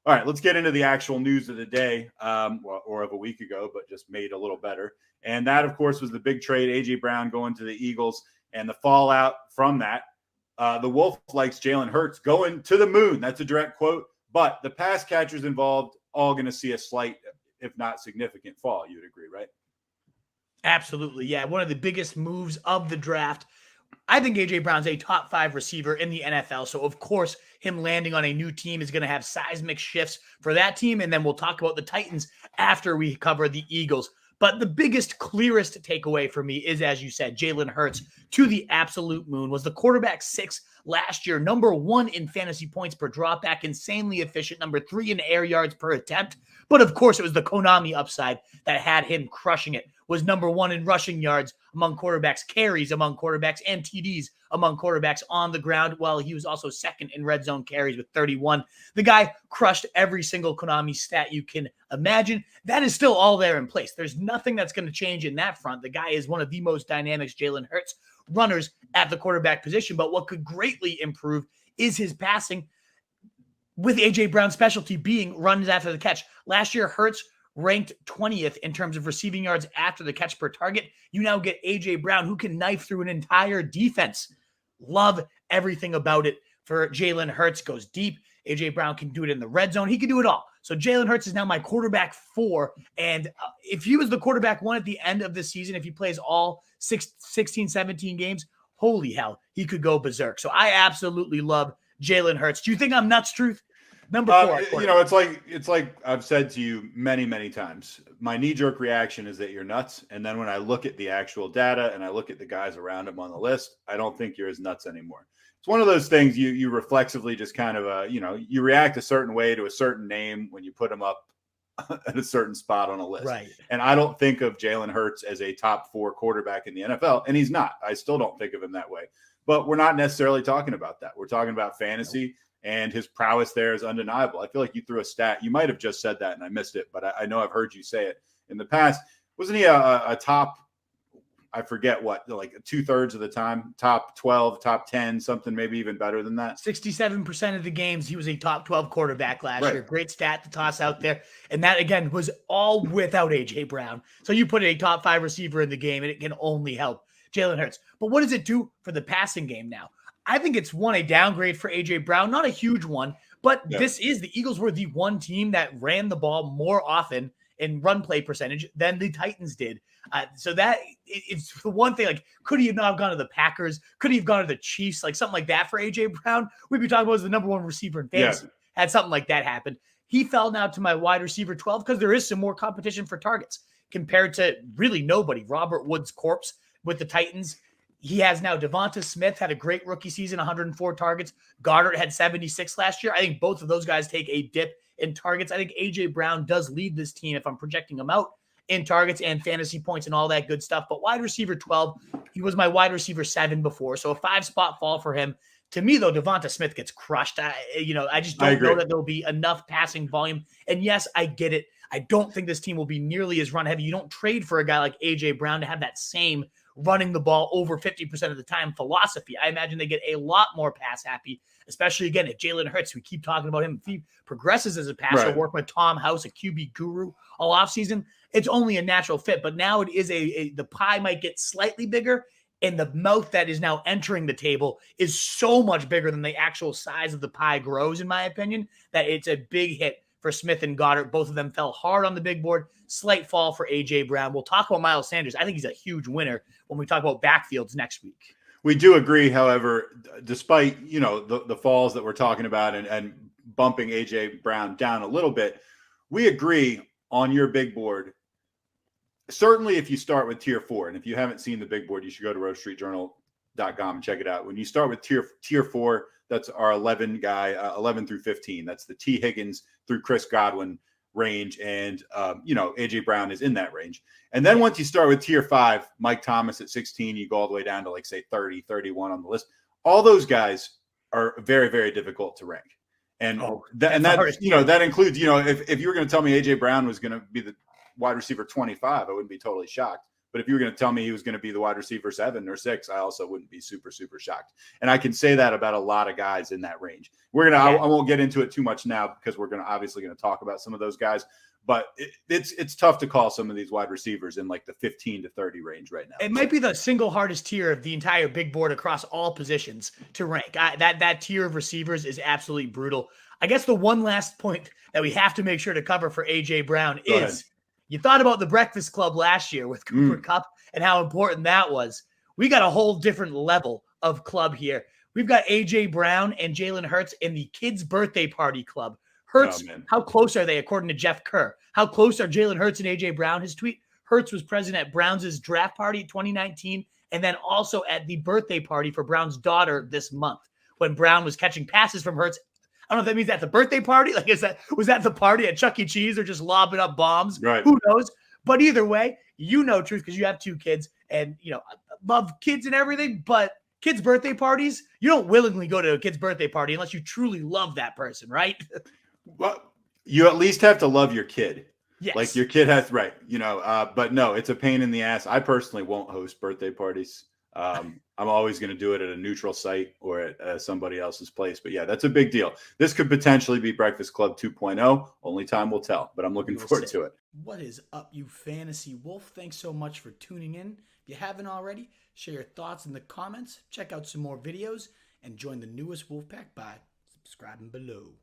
All right, let's get into the actual news of the day, or of a week ago, but just made a little better. And that, of course, was the big trade, A.J. Brown going to the Eagles, and the fallout from that. The Wolf likes Jalen Hurts going to the moon. That's a direct quote. But the pass catchers involved all going to see a slight, if not significant, fall. You would agree, right? Absolutely, yeah. One of the biggest moves of the draft. I think A.J. Brown's a top 5 receiver in the NFL. So, of course, him landing on a new team is going to have seismic shifts for that team. And then we'll talk about the Titans after we cover the Eagles. But the biggest, clearest takeaway for me is, as you said, Jalen Hurts to the absolute moon. Was the quarterback 6 last year, number 1 in fantasy points per dropback, insanely efficient, number 3 in air yards per attempt. But of course, it was the Konami upside that had him crushing it. Was number 1 in rushing yards among quarterbacks, carries among quarterbacks, and TDs among quarterbacks on the ground, while he was also second in red zone carries with 31. The guy crushed every single Konami stat you can imagine. That is still all there in place. There's nothing that's going to change in that front. The guy is one of the most dynamic Jalen Hurts runners at the quarterback position, but what could greatly improve is his passing, with A.J. Brown's specialty being runs after the catch. Last year, Hurts ranked 20th in terms of receiving yards after the catch per target. You now get A.J. Brown, who can knife through an entire defense. Love everything about it for Jalen Hurts. Goes deep. A.J. Brown can do it in the red zone. He can do it all. So Jalen Hurts is now my quarterback 4. And if he was the quarterback 1 at the end of the season, if he plays all 16, 17 games, holy hell, he could go berserk. So I absolutely love Jalen Hurts. Do you think I'm nuts, Truth? Number 4. It's like I've said to you many, many times. My knee-jerk reaction is that you're nuts. And then when I look at the actual data and I look at the guys around him on the list, I don't think you're as nuts anymore. It's one of those things you reflexively just kind of, you react a certain way to a certain name when you put him up at a certain spot on a list. Right. And I don't think of Jalen Hurts as a top 4 quarterback in the NFL, and he's not. I still don't think of him that way. But we're not necessarily talking about that. We're talking about fantasy, and his prowess there is undeniable. I feel like you threw a stat. You might have just said that, and I missed it, but I know I've heard you say it in the past. Wasn't he a top, I forget what, like 2/3 of the time, top 12, top 10, something maybe even better than that? 67% of the games, he was a top 12 quarterback last year. Great stat to toss out there. And that, again, was all without A.J. Brown. So you put a top 5 receiver in the game, and it can only help Jalen Hurts. But what does it do for the passing game now? I think it's a downgrade for A.J. Brown, not a huge one, but the Eagles were the one team that ran the ball more often in run play percentage than the Titans did. So that it's the one thing, like, could he have not gone to the Packers? Could he have gone to the Chiefs? Like something like that for A.J. Brown? We'd be talking about as the number 1 receiver in fantasy. Yeah. Had something like that happen. He fell now to my wide receiver 12 because there is some more competition for targets compared to really nobody. Robert Woods' corpse with the Titans. He has now Devonta Smith, had a great rookie season, 104 targets. Goddard had 76 last year. I think both of those guys take a dip in targets. I think A.J. Brown does lead this team if I'm projecting him out in targets and fantasy points and all that good stuff. But wide receiver 12, he was my wide receiver 7 before. So a 5-spot fall for him. To me, though, Devonta Smith gets crushed. I just don't know that there'll be enough passing volume. And yes, I get it. I don't think this team will be nearly as run heavy. You don't trade for a guy like A.J. Brown to have that same running the ball over 50% of the time philosophy. I imagine they get a lot more pass happy, especially, again, if Jalen Hurts, we keep talking about him, if he progresses as a passer, work with Tom House, a QB guru all offseason, it's only a natural fit. But now it is the pie might get slightly bigger, and the mouth that is now entering the table is so much bigger than the actual size of the pie grows, in my opinion, that it's a big hit for Smith and Goddard. Both of them fell hard on the big board. Slight fall for A.J. Brown. We'll talk about Miles Sanders. I think he's a huge winner when we talk about backfields next week. We do agree, however, despite, the falls that we're talking about and bumping A.J. Brown down a little bit, we agree on your big board. Certainly if you start with tier 4, and if you haven't seen the big board, you should go to roaststreetjournal.com and check it out. When you start with tier 4, that's our 11 through 15. That's the T. Higgins through Chris Godwin range. And, A.J. Brown is in that range. And then once you start with tier 5, Mike Thomas at 16, you go all the way down to, like, say 30, 31 on the list. All those guys are very, very difficult to rank. And that includes, if you were going to tell me A.J. Brown was going to be the wide receiver 25, I wouldn't be totally shocked. But if you were going to tell me he was going to be the wide receiver 7 or 6, I also wouldn't be super, super shocked. And I can say that about a lot of guys in that range. We're going to, I won't get into it too much now because we're going to obviously going to talk about some of those guys, but it's tough to call some of these wide receivers in like the 15 to 30 range right now. It might be the single hardest tier of the entire big board across all positions to rank. That tier of receivers is absolutely brutal. I guess the one last point that we have to make sure to cover for A.J. Brown is you thought about the Breakfast Club last year with Cooper Kupp and how important that was. We got a whole different level of club here. We've got A.J. Brown and Jalen Hurts in the Kids Birthday Party Club. Hurts, how close are they, according to Jeff Kerr? How close are Jalen Hurts and A.J. Brown? His tweet, Hurts was present at Browns' draft party 2019 and then also at the birthday party for Brown's daughter this month when Brown was catching passes from Hurts. I don't know if that means at the birthday party. Like, was that the party at Chuck E. Cheese or just lobbing up bombs? Right. Who knows? But either way, you know truth because you have 2 kids and, you know, love kids and everything. But kids' birthday parties, you don't willingly go to a kid's birthday party unless you truly love that person, right? Well, you at least have to love your kid. Yes. Like your kid has, right. You know, but no, it's a pain in the ass. I personally won't host birthday parties. I'm always going to do it at a neutral site or at somebody else's place. But yeah, that's a big deal. This could potentially be Breakfast Club 2.0. Only time will tell, but I'm looking forward to it. What is up, you fantasy wolf? Thanks so much for tuning in. If you haven't already, share your thoughts in the comments, check out some more videos, and join the newest Wolfpack by subscribing below.